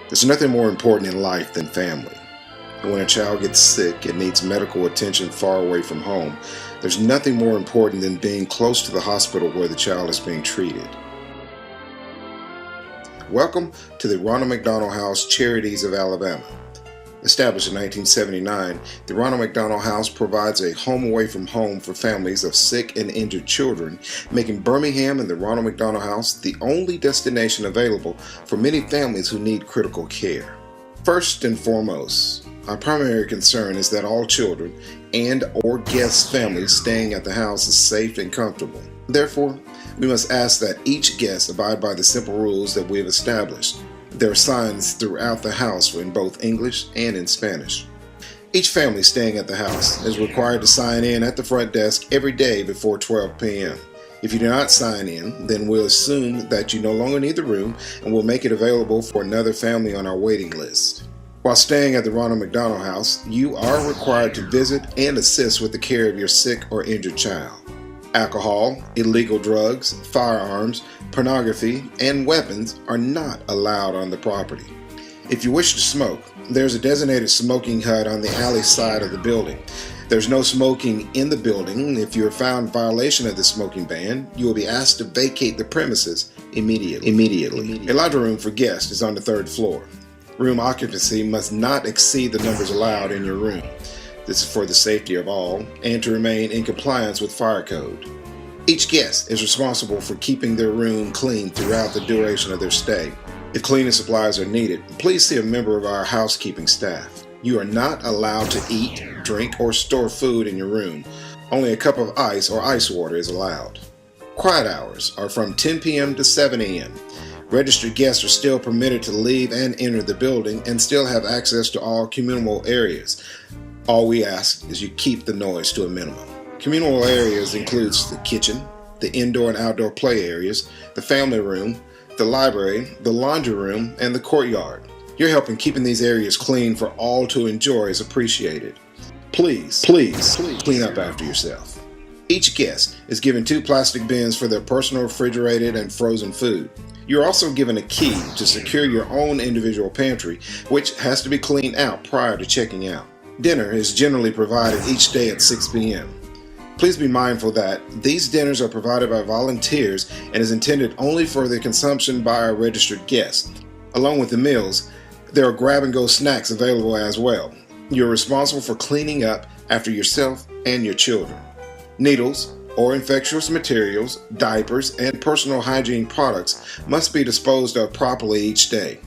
There's nothing more important in life than family. When a child gets sick and needs medical attention far away from home, there's nothing more important than being close to the hospital where the child is being treated. Welcome to the Ronald McDonald House Charities of Alabama. Established in 1979, the Ronald McDonald House provides a home away from home for families of sick and injured children, making Birmingham and the Ronald McDonald House the only destination available for many families who need critical care. First and foremost, our primary concern is that all children and/or guest families staying at the house is safe and comfortable. Therefore, we must ask that each guest abide by the simple rules that we have established. There are signs throughout the house in both English and in Spanish. Each family staying at the house is required to sign in at the front desk every day before 12 p.m. If you do not sign in, then we'll assume that you no longer need the room and we'll make it available for another family on our waiting list. While staying at the Ronald McDonald House, you are required to visit and assist with the care of your sick or injured child. Alcohol, illegal drugs, firearms, pornography, and weapons are not allowed on the property. If you wish to smoke, there's a designated smoking hut on the alley side of the building. There's no smoking in the building. If you are found in violation of the smoking ban, you will be asked to vacate the premises immediately. A laundry room for guests is on the third floor. Room occupancy must not exceed the numbers allowed in your room. This is for the safety of all and to remain in compliance with fire code. Each guest is responsible for keeping their room clean throughout the duration of their stay. If cleaning supplies are needed, please see a member of our housekeeping staff. You are not allowed to eat, drink, or store food in your room. Only a cup of ice or ice water is allowed. Quiet hours are from 10 p.m. to 7 a.m. Registered guests are still permitted to leave and enter the building and still have access to all communal areas. All we ask is you keep the noise to a minimum. Communal areas includes the kitchen, the indoor and outdoor play areas, the family room, the library, the laundry room, and the courtyard. Your help in keeping these areas clean for all to enjoy is appreciated. Please clean up after yourself. Each guest is given 2 plastic bins for their personal refrigerated and frozen food. You're also given a key to secure your own individual pantry, which has to be cleaned out prior to checking out. Dinner is generally provided each day at 6 p.m. Please be mindful that these dinners are provided by volunteers and is intended only for the consumption by our registered guests. Along with the meals, there are grab-and-go snacks available as well. You're responsible for cleaning up after yourself and your children. Needles or infectious materials, diapers, and personal hygiene products must be disposed of properly each day.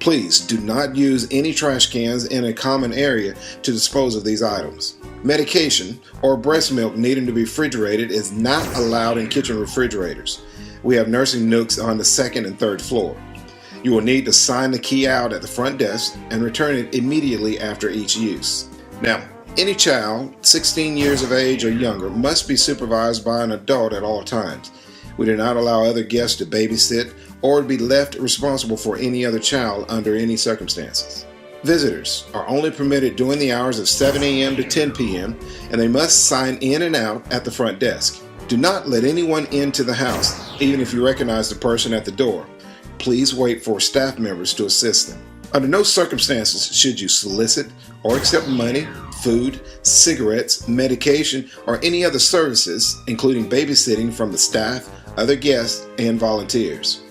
Please do not use any trash cans in a common area to dispose of these items. Medication or breast milk needing to be refrigerated is not allowed in kitchen refrigerators. We have nursing nooks on the 2nd and 3rd floor. You will need to sign the key out at the front desk and return it immediately after each use. Now, any child 16 years of age or younger must be supervised by an adult at all times. We do not allow other guests to babysit or be left responsible for any other child under any circumstances. Visitors are only permitted during the hours of 7 a.m. to 10 p.m. and they must sign in and out at the front desk. Do not let anyone into the house, even if you recognize the person at the door. Please wait for staff members to assist them. Under no circumstances should you solicit or accept money, food, cigarettes, medication, or any other services, including babysitting from the staff, other guests, and volunteers.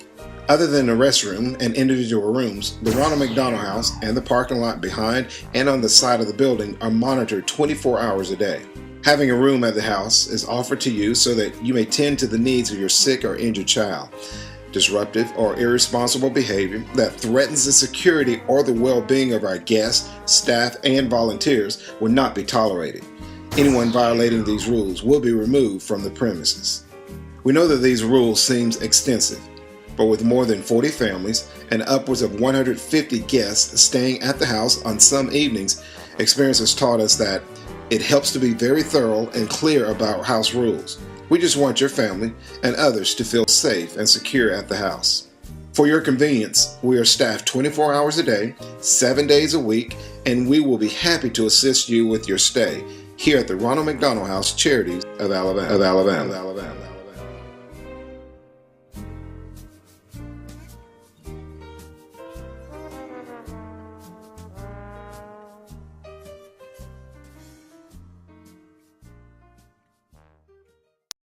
Other than the restroom and individual rooms, the Ronald McDonald House and the parking lot behind and on the side of the building are monitored 24 hours a day. Having a room at the house is offered to you so that you may tend to the needs of your sick or injured child. Disruptive or irresponsible behavior that threatens the security or the well-being of our guests, staff, and volunteers will not be tolerated. Anyone violating these rules will be removed from the premises. We know that these rules seem extensive, but with more than 40 families and upwards of 150 guests staying at the house on some evenings, experience has taught us that it helps to be very thorough and clear about house rules. We just want your family and others to feel safe and secure at the house. For your convenience, we are staffed 24 hours a day, 7 days a week, and we will be happy to assist you with your stay here at the Ronald McDonald House Charities of Alabama.